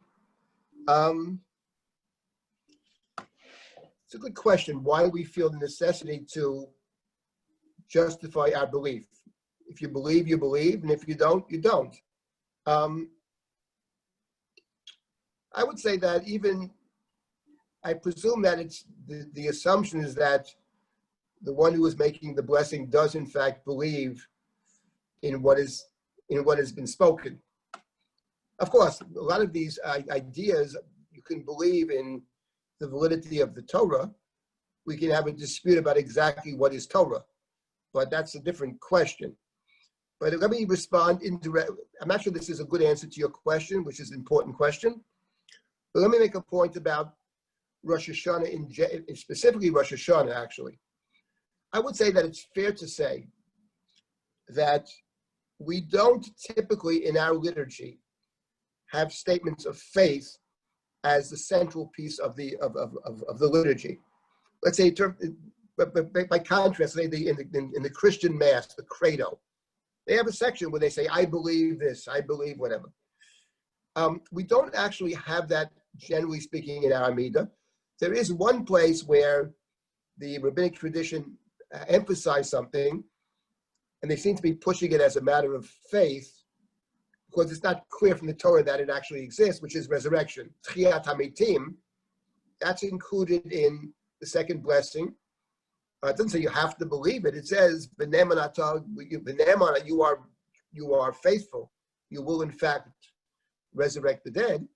It's a good question. Why do we feel the necessity to justify our belief? If you believe, you believe, and if you don't, you don't. I would say that I presume that it's the assumption is that the one who is making the blessing does in fact believe in what has been spoken. Of course, a lot of these ideas, you can believe in the validity of the Torah. We can have a dispute about exactly what is Torah, but that's a different question. But let me respond I'm not sure this is a good answer to your question, which is an important question. But let me make a point about Rosh Hashana, specifically Rosh Hashana, actually. I would say that it's fair to say that we don't typically in our liturgy have statements of faith as the central piece of the liturgy. Let's say, by contrast, say in the Christian Mass, the Credo, they have a section where they say, I believe this, I believe whatever. We don't actually have that, generally speaking, in our Amida. There is one place where the rabbinic tradition emphasized something, and they seem to be pushing it as a matter of faith, because it's not clear from the Torah that it actually exists, which is resurrection. Tchiyat HaMetim, that's included in the second blessing. It doesn't say you have to believe it. It says, you are faithful. You will, in fact, resurrect the dead.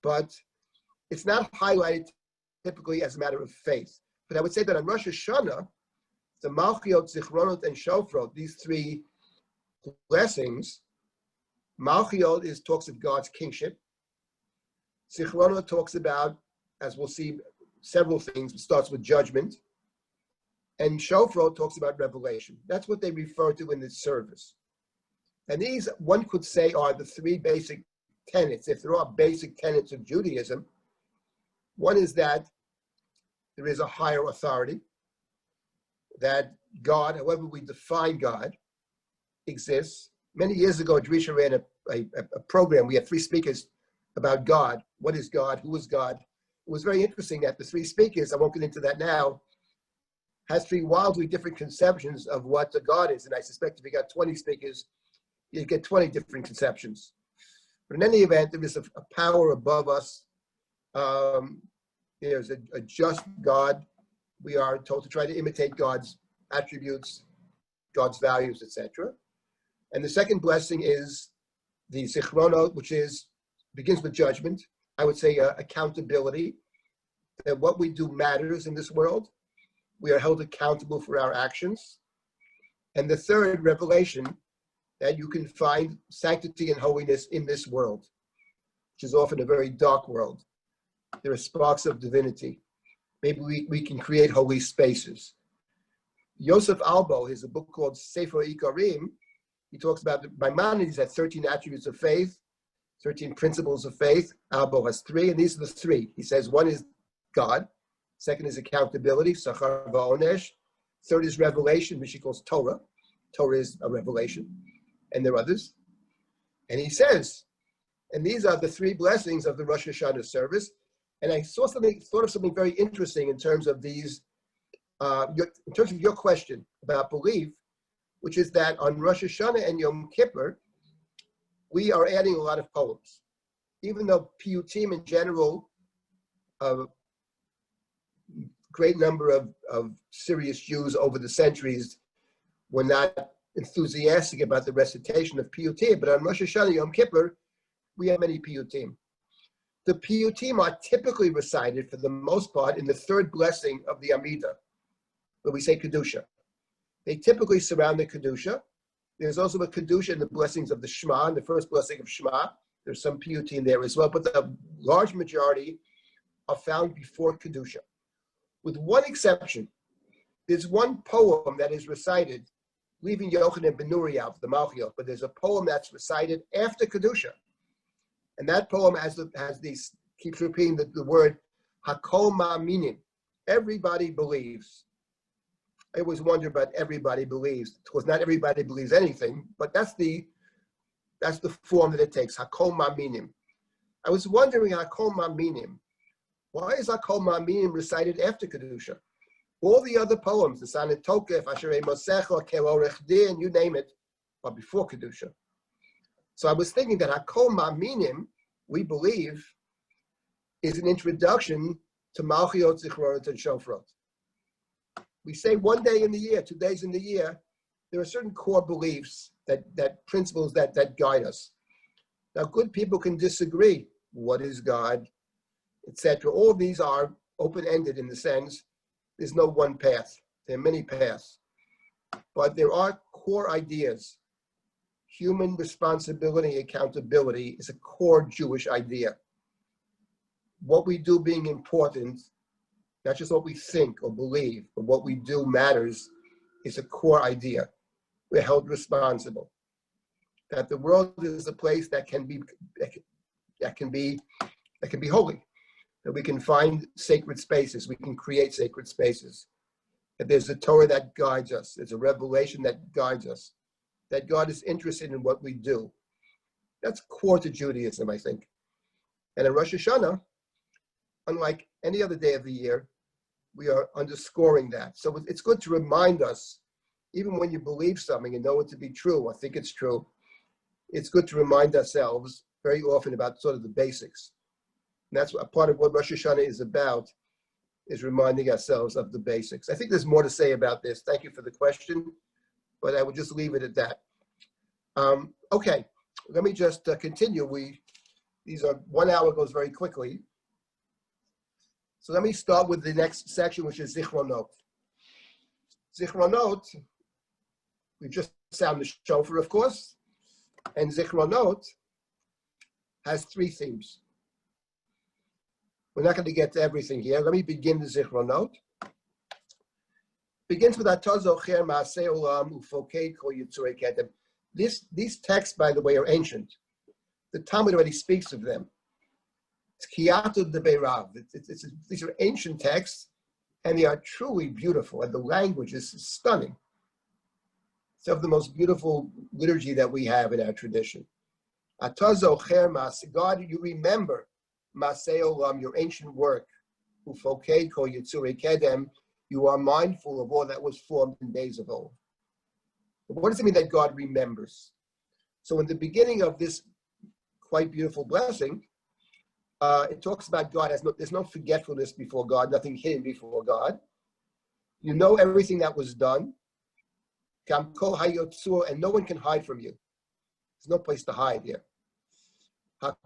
But it's not highlighted typically as a matter of faith. But I would say that on Rosh Hashana, the Malchiyot, Zichronot, and Shofarot, these three blessings, Malchiyot talks of God's kingship. Zichronot talks about, as we'll see, several things. It starts with judgment. And Chauffeur talks about revelation. That's what they refer to in this service. And these, one could say, are the three basic tenets. If there are basic tenets of Judaism, one is that there is a higher authority, that God, however we define God, exists. Many years ago, Drisha ran a program. We had three speakers about God. What is God? Who is God? It was very interesting that the three speakers, I won't get into that now, has three wildly different conceptions of what a God is. And I suspect if you got 20 speakers, you get 20 different conceptions. But in any event, there is a power above us. There's a just God. We are told to try to imitate God's attributes, God's values, etc. And the second blessing is the Zichronot, which begins with judgment. I would say accountability, that what we do matters in this world. We are held accountable for our actions. And the third, revelation, that you can find sanctity and holiness in this world, which is often a very dark world. There are sparks of divinity. Maybe we can create holy spaces. Yosef Albo has a book called Sefer Ikarim. He talks about Maimonides had 13 attributes of faith, 13 principles of faith. Albo has 3, and these are the 3. He says one is God, second is accountability, Sachar Va'onesh, third is revelation, which he calls Torah. Torah is a revelation, and there are others. And he says, and these are the 3 blessings of the Rosh Hashana service. And I thought of something very interesting in terms of these, in terms of your question about belief, which is that on Rosh Hashana and Yom Kippur, we are adding a lot of poems. Even though piyutim in general, a great number of serious Jews over the centuries were not enthusiastic about the recitation of piyutim, but on Rosh Hashana Yom Kippur, we have many piyutim. The piyutim are typically recited, for the most part, in the 3rd blessing of the Amida, where we say Kedusha. They typically surround the Kedusha. There's also a Kedusha in the blessings of the Shema, in the 1st blessing of Shema. There's some piyutim there as well, but the large majority are found before Kedusha. With one exception, there's one poem that is recited, leaving Yochanan ben Nuri out, the Malchiyot, but there's a poem that's recited after Kedusha. And that poem keeps repeating the word Hakol Ma'aminim. Everybody believes. I always wonder about everybody believes. Because not everybody believes anything, but that's the form that it takes, Hakol Ma'aminim. I was wondering, Hakol Ma'aminim, why is Hakol Ma'aminim recited after Kedusha? All the other poems, the Sanet Tokef, Asherei Mosecha, Kel Orech Din, you name it, are before Kedusha. So I was thinking that Hakol Ma'aminim, we believe, is an introduction to Malchiyot, Zichronot and Shofarot. We say one day in the year, 2 days in the year, there are certain core beliefs, that principles that guide us. Now, good people can disagree. What is God, etc. All of these are open-ended in the sense there's no one path. There are many paths. But there are core ideas. Human responsibility, accountability is a core Jewish idea. What we do being important, not just what we think or believe, but what we do matters, is a core idea. We're held responsible. That the world is a place that can be holy. That we can find sacred spaces. We can create sacred spaces. That there's a Torah that guides us. There's a revelation that guides us. That God is interested in what we do. That's core to Judaism, I think. And in Rosh Hashana, unlike any other day of the year, we are underscoring that. So it's good to remind us, even when you believe something and know it to be true, or think it's true, it's good to remind ourselves very often about sort of the basics. And that's a part of what Rosh Hashana is about, is reminding ourselves of the basics. I think there's more to say about this. Thank you for the question, but I will just leave it at that. Okay, let me just continue. 1 hour goes very quickly. So let me start with the next section, which is Zichronot. Zichronot, we just sound the Chauffeur, of course, and Zichronot has 3 themes. We're not going to get to everything here. Let me begin the Zichronot. Begins with Atah Zocher Ma'aseh Olam Ufokei Kol Yitzurei Kedem. These texts, by the way, are ancient. The Talmud already speaks of them. It's Kiyatu de Beirav. These are ancient texts, and they are truly beautiful, and the language is stunning. It's of the most beautiful liturgy that we have in our tradition. Atah Zocher Ma'aseh, God, you remember Ma'aseh Olam, your ancient work. Ufokei Kol Yitzurei Kedem. You are mindful of all that was formed in days of old. What does it mean that God remembers? So in the beginning of this quite beautiful blessing, it talks about God there's no forgetfulness before God, nothing hidden before God. You know everything that was done. And no one can hide from you. There's no place to hide here. God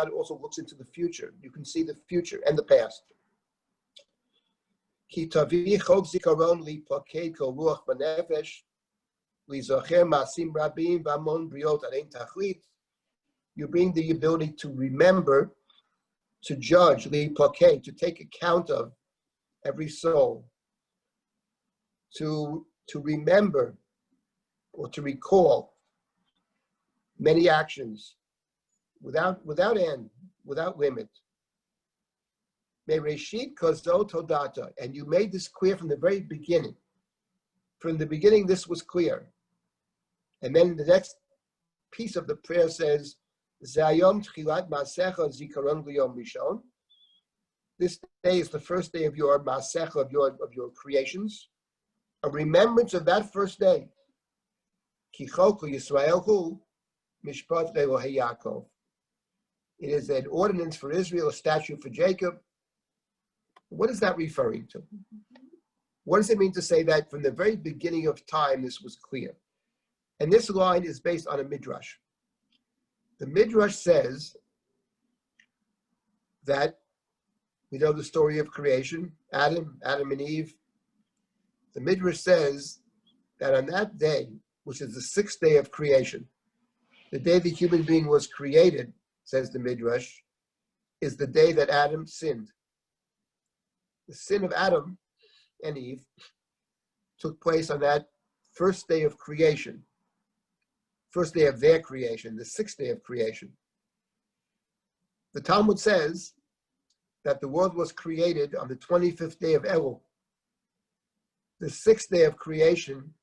also looks into the future. You can see the future and the past. You bring the ability to remember to judge, to take account of every soul, to remember or to recall many actions without end, without limit. Mereshit kozo todata, and you made this clear from the very beginning. From the beginning, this was clear. And then the next piece of the prayer says, Zayom tchilat maasecha zikaron liyom rishon. This day is the first day of your maasecha, of your creations, a remembrance of that first day. Ki choku Yisrael hu mishpat Elohei Yaakov. It is an ordinance for Israel, a statute for Jacob. What is that referring to? What does it mean to say that from the very beginning of time this was clear? And this line is based on a Midrash. The Midrash says that we know the story of creation, Adam and Eve. The Midrash says that on that day, which is the sixth day of creation, the day the human being was created, says the Midrash, is the day that Adam sinned. The sin of Adam and Eve took place on that first day of creation, first day of their creation, the sixth day of creation. The Talmud says that the world was created on the 25th day of Elul. The sixth day of creation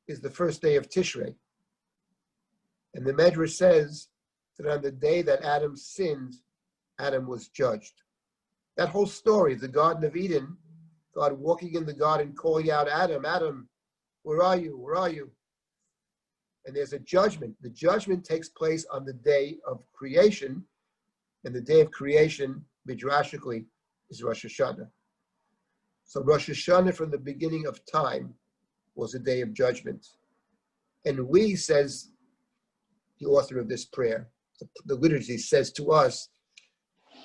is the first day of Tishrei. And the Midrash says that on the day that Adam sinned, Adam was judged. That whole story, the Garden of Eden, God walking in the garden, calling out, Adam, Adam, where are you? Where are you? And there's a judgment. The judgment takes place on the day of creation, and the day of creation, midrashically, is Rosh Hashana. So Rosh Hashana, from the beginning of time, was a day of judgment. And we, says the author of this prayer, the liturgy says to us,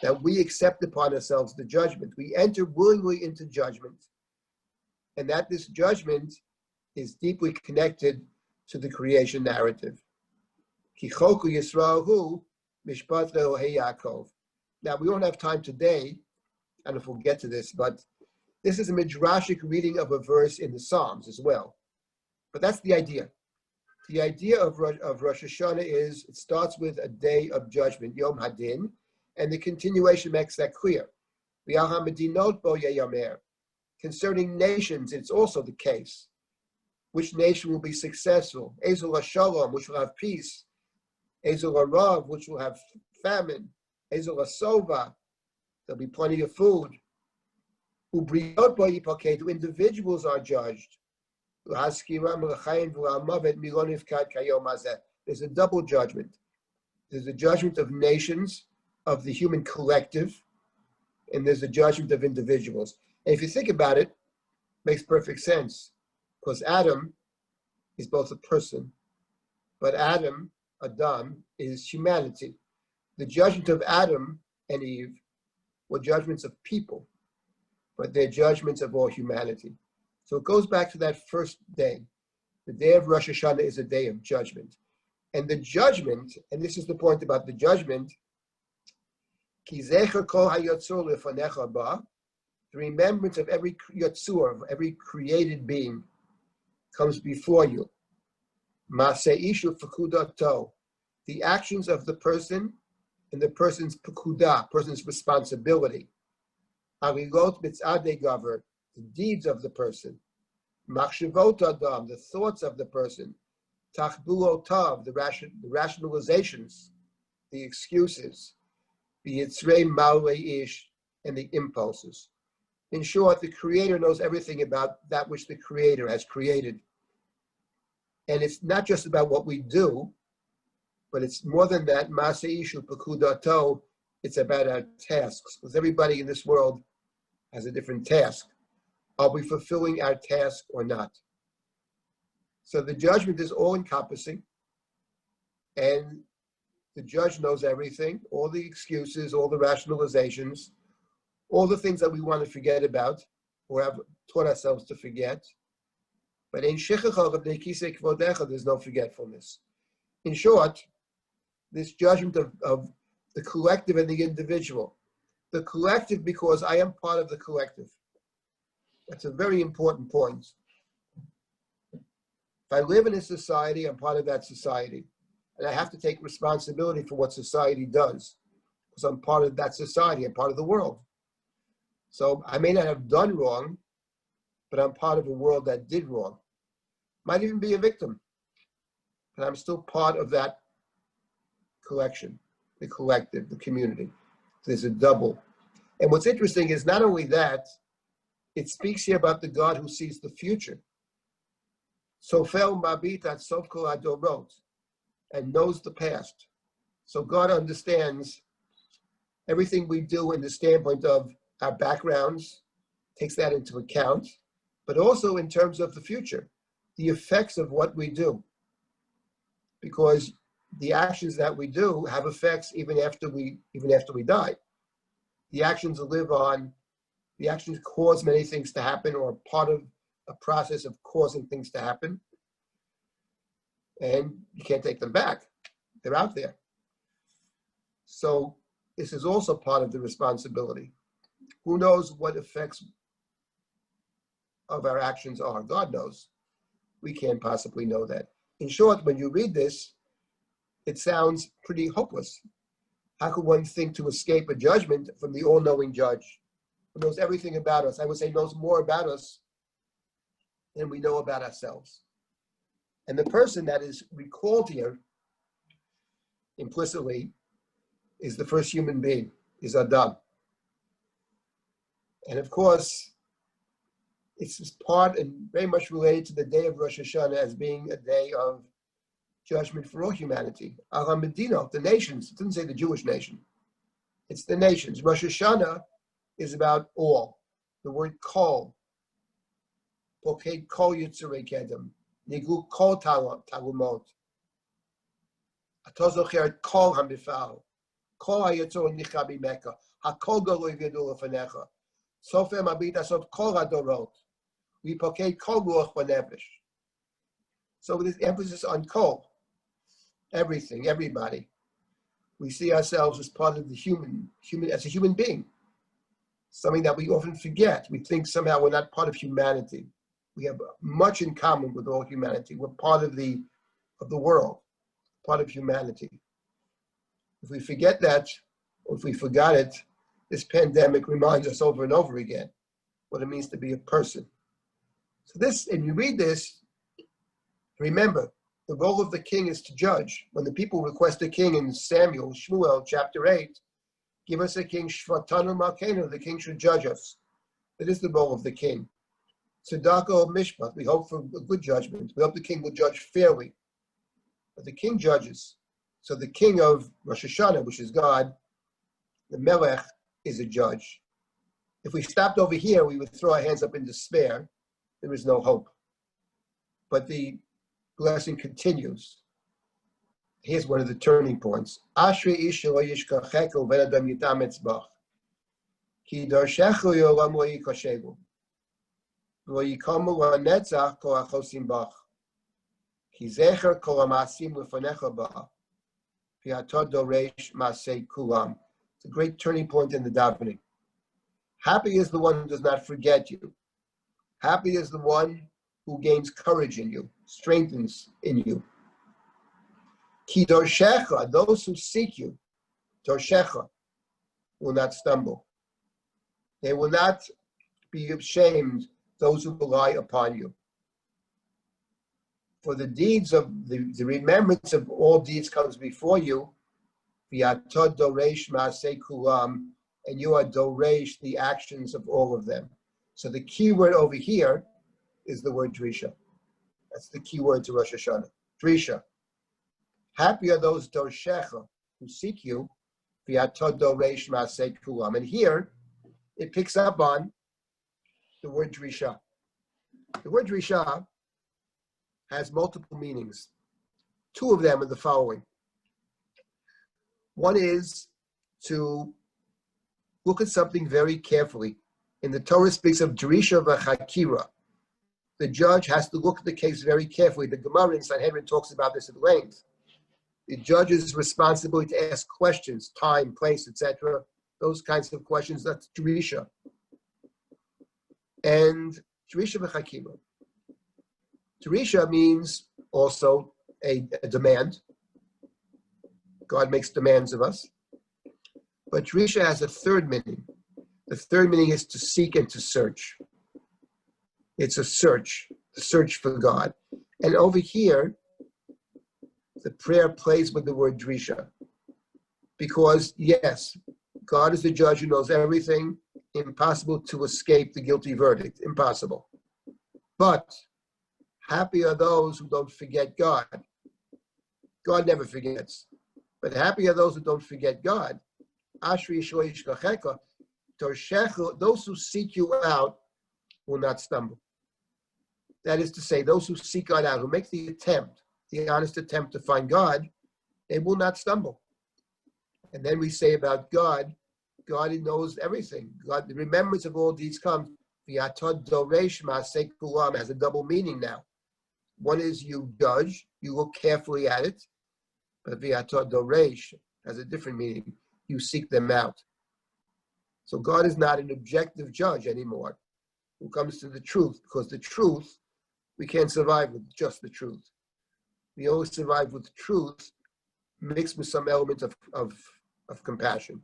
that we accept upon ourselves the judgment. We enter willingly into judgment, and that this judgment is deeply connected to the creation narrative. Ki choku Yisrael hu mishpat Elohei Yaakov. Now, we don't have time today, and if we'll get to this, but this is a midrashic reading of a verse in the Psalms as well. But that's the idea. The idea of Rosh Hashanah is, it starts with a day of judgment, Yom Hadin, and the continuation makes that clear. Concerning nations, it's also the case. Which nation will be successful? Ezel HaShalom, which will have peace. Ezel HaRav, which will have famine. Ezel HaSova, there'll be plenty of food. Individuals are judged. There's a double judgment. There's a judgment of nations, of the human collective, and there's a judgment of individuals. And if you think about it, it makes perfect sense, because Adam is both a person, but Adam, is humanity. The judgment of Adam and Eve were judgments of people, but they're judgments of all humanity. So it goes back to that first day. The day of Rosh Hashanah is a day of judgment. And the judgment, and this is the point about the judgment, the remembrance of every yotzur, of every created being, comes before you. The actions of the person and the person's pekudah, person's responsibility. The deeds of the person. The thoughts of the person. The rationalizations, the excuses. And the impulses. In short, the Creator knows everything about that which the Creator has created. And it's not just about what we do, but it's more than that. It's about our tasks, because everybody in this world has a different task. Are we fulfilling our task or not? So the judgment is all-encompassing, and the judge knows everything, all the excuses, all the rationalizations, all the things that we want to forget about or have taught ourselves to forget. But in there's no forgetfulness. In short, this judgment of the collective and the individual, The collective because I am part of the collective. That's a very important point. If I live in a society, I'm part of that society. And I have to take responsibility for what society does. Because I'm part of that society, I'm part of the world. So I may not have done wrong, but I'm part of a world that did wrong. Might even be a victim, but I'm still part of that collection, the collective, the community. There's a double. And what's interesting is not only that, it speaks here about the God who sees the future. Chauffeur mabitat sof kol hadorot, and knows the past. So God understands everything we do in the standpoint of our backgrounds, takes that into account, but also in terms of the future, the effects of what we do. Because the actions that we do have effects even after we die. The actions live on, the actions cause many things to happen or are part of a process of causing things to happen. And you can't take them back. They're out there. So this is also part of the responsibility. Who knows what effects of our actions are? God knows. We can't possibly know that. In short, when you read this, it sounds pretty hopeless. How could one think to escape a judgment from the all-knowing judge who knows everything about us? I would say knows more about us than we know about ourselves. And the person that is recalled here implicitly is the first human being, is Adam. And of course, it's part and very much related to the day of Rosh Hashana as being a day of judgment for all humanity. Medina, the nations. It doesn't say the Jewish nation. It's the nations. Rosh Hashana is about all. The word kol. Poked kol yitzurei kedem. Nigu kol talumot. Atozocher kol hamifal. Kol hayitzor nicha bimeka. Hakol golo yvidu lefanecha. Sofer mabit asot kol hadorot. We poked kol ruach v'nefesh. So with this emphasis on kol, everything, everybody, we see ourselves as part of the human as a human being. Something that we often forget. We think somehow we're not part of humanity. We have much in common with all humanity. We're part of the world, part of humanity. If we forget that, or if we forgot it, this pandemic reminds us over and over again what it means to be a person. So this, and you read this, remember, the role of the king is to judge. When the people request a king in Samuel, Shmuel, chapter 8, give us a king, Shvatanu Malkeinu, the king should judge us. That is the role of the king. Tzedakah Mishpat, we hope for a good judgment. We hope the king will judge fairly. But the king judges. So the king of Rosh Hashana, which is God, the Melech, is a judge. If we stopped over here, we would throw our hands up in despair. There is no hope. But the blessing continues. Here's one of the turning points. Ashrei ish lo yishkacheku ven adam yitam etzbach. Ki darshechu yolam lo yikashegu. Lo yikamu lanetzach kol achosim bach. Ki zecher kol amasim lefanecha ba. Ki atod doresh masei kulam. It's a great turning point in the davening. Happy is the one who does not forget you. Happy is the one who gains courage in you, strengthens in you. Ki dorshecha, those who seek you, dorshecha, will not stumble. They will not be ashamed, those who rely upon you. For the deeds of, the remembrance of all deeds comes before you, v'atod doresh ma'asei kulam, and you are doresh, the actions of all of them. So the key word over here is the word drisha. That's the key word to Rosh Hashana. Drisha. Happy are those dorshecha who seek you, v'atod doresh ma'asei kulam. And here it picks up on the word drisha. The word drisha has multiple meanings. Two of them are the following. One is to look at something very carefully. In the Torah speaks of drisha v'chakira. The judge has to look at the case very carefully. The Gemara in Sanhedrin talks about this at length. The judge's responsibility to ask questions, time, place, etc., those kinds of questions. That's Drisha. And Drisha v'chakima. Drisha means also a demand. God makes demands of us. But Drisha has a third meaning. The third meaning is to seek and to search. It's a search for God. And over here, the prayer plays with the word Drisha. Because, yes, God is the judge who knows everything. Impossible to escape the guilty verdict. Impossible. But happy are those who don't forget God. God never forgets. But happy are those who don't forget God. Ashri shloish kacheka, torshechu, those who seek you out will not stumble. That is to say, those who seek God out, who make the attempt, the honest attempt to find God, they will not stumble. And then we say about God, God knows everything. God, the remembrance of all these comes. V'atod doresh ma'aseh kulam has a double meaning now. One is you judge, you look carefully at it, but v'atod doresh has a different meaning. You seek them out. So God is not an objective judge anymore who comes to the truth, because the truth, we can't survive with just the truth. We only survive with truth mixed with some element of compassion.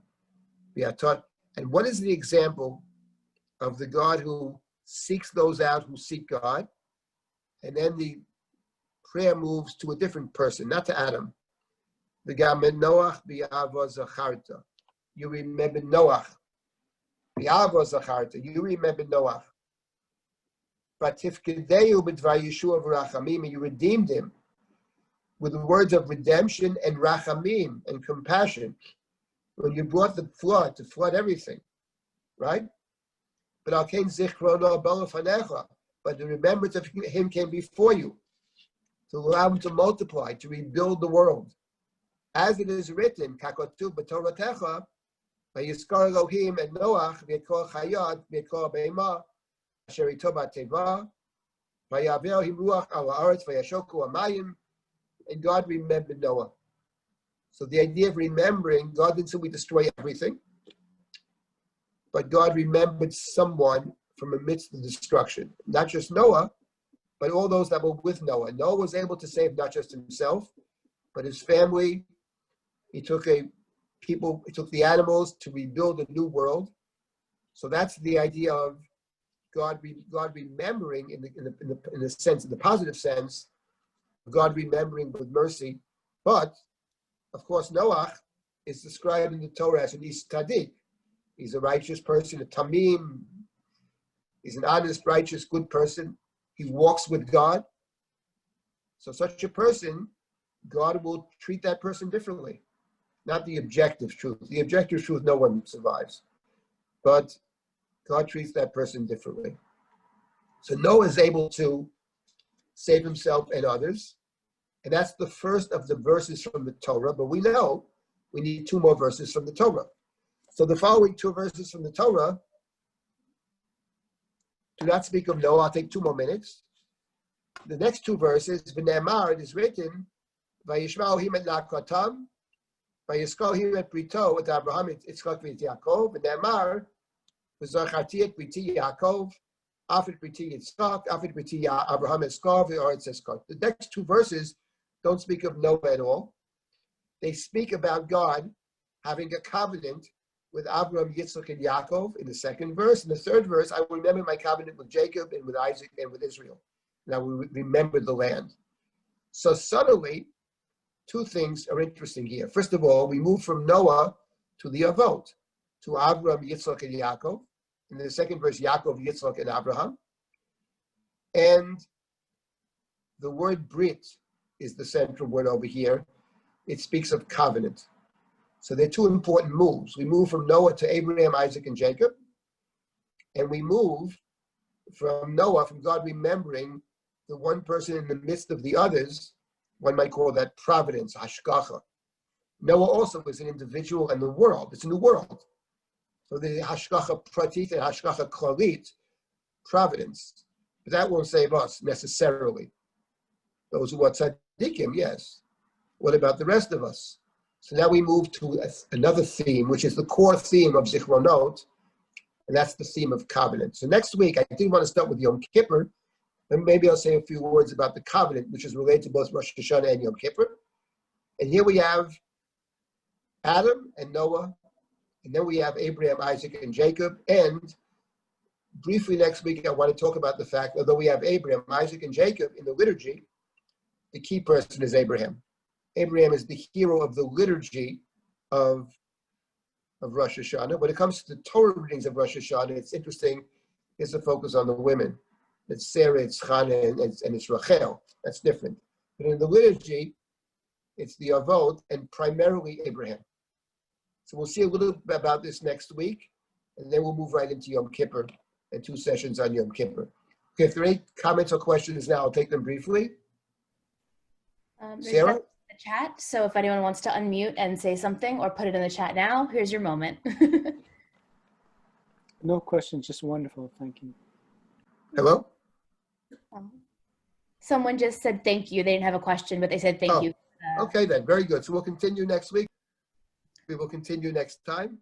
We are taught. And what is the example of the God who seeks those out who seek God? And then the prayer moves to a different person, not to Adam. The Gamen Noach bi'ava zacharta. You remember Noach. Bi'ava zacharta. You remember Noach. But tifkedeu b'dvar Yeshua v'rachamim, you redeemed him with the words of redemption and rachamim and compassion. When you brought the flood to flood everything, right? But al kein zichrono b'lefanecha. But the remembrance of him came before you to allow him to multiply, to rebuild the world. As it is written, kakotu b'toratecha, v'yiskar Elohim and Noach v'yekol chayot v'yekol be'ema asher ito b'teva v'yavel him ruach al haaretz v'yashoku amayim, and God remembered Noah. So the idea of remembering, God didn't simply destroy everything, but God remembered someone from amidst the destruction. Not just Noah, but all those that were with Noah. Noah was able to save not just himself, but his family. He took the animals to rebuild a new world. So that's the idea of God remembering in the sense, in the positive sense, God remembering with mercy. But of course, Noach is described in the Torah as an Ish Tzaddik. He's a righteous person, a Tamim. He's an honest, righteous, good person. He walks with God. So such a person, God will treat that person differently. Not the objective truth. The objective truth, no one survives. But God treats that person differently. So Noah is able to save himself and others. And that's the first of the verses from the Torah. But we know we need two more verses from the Torah. So the following two verses from the Torah do not speak of Noah. I'll take 2 more minutes. The next two verses, V'ne'emar, it is written, Vayishma'u him et nakatam, Vayiskal him et brito et Abraham et Yitzchak et Yaakov, V'ne'emar, V'zacharti et briti Yaakov, Af et briti Yitzchak, Af et briti Abraham et Skar, V'oretz Eskar. The next two verses don't speak of Noah at all. They speak about God having a covenant with Abraham, Yitzchak, and Yaakov in the second verse. In the third verse, I will remember my covenant with Jacob and with Isaac and with Israel. And I will remember the land. So suddenly, two things are interesting here. First of all, we move from Noah to the Avot, to Abraham, Yitzchak, and Yaakov. In the second verse, Yaakov, Yitzchak, and Abraham. And the word Brit is the central word over here. It speaks of covenant. So there are two important moves. We move from Noah to Abraham, Isaac, and Jacob. And we move from Noah, from God remembering the one person in the midst of the others. One might call that providence, hashgacha. Noah also is an individual in the world. It's a new world. So the hashgacha pratit and hashgacha klalit, providence. But that won't save us necessarily. Those who are tzaddikim, yes. What about the rest of us? So now we move to another theme, which is the core theme of Zichronot, and that's the theme of covenant. So next week, I did want to start with Yom Kippur, and maybe I'll say a few words about the covenant, which is related to both Rosh Hashana and Yom Kippur. And here we have Adam and Noah, and then we have Abraham, Isaac, and Jacob. And briefly next week, I want to talk about the fact, although we have Abraham, Isaac, and Jacob in the liturgy, the key person is Abraham. Abraham is the hero of the liturgy of Rosh Hashana. When it comes to the Torah readings of Rosh Hashana, it's interesting, it's a focus on the women. It's Sarah, it's Chana, and it's Rachel. That's different. But in the liturgy, it's the Avot and primarily Abraham. So we'll see a little bit about this next week, and then we'll move right into Yom Kippur and 2 sessions on Yom Kippur. Okay, if there are any comments or questions now, I'll take them briefly. Sarah? The chat, so if anyone wants to unmute and say something or put it in the chat now, here's your moment. No questions, just wonderful. Thank you. Hello? Someone just said thank you. They didn't have a question, but they said thank you. Okay then, very good. So we'll continue next week. We will continue next time.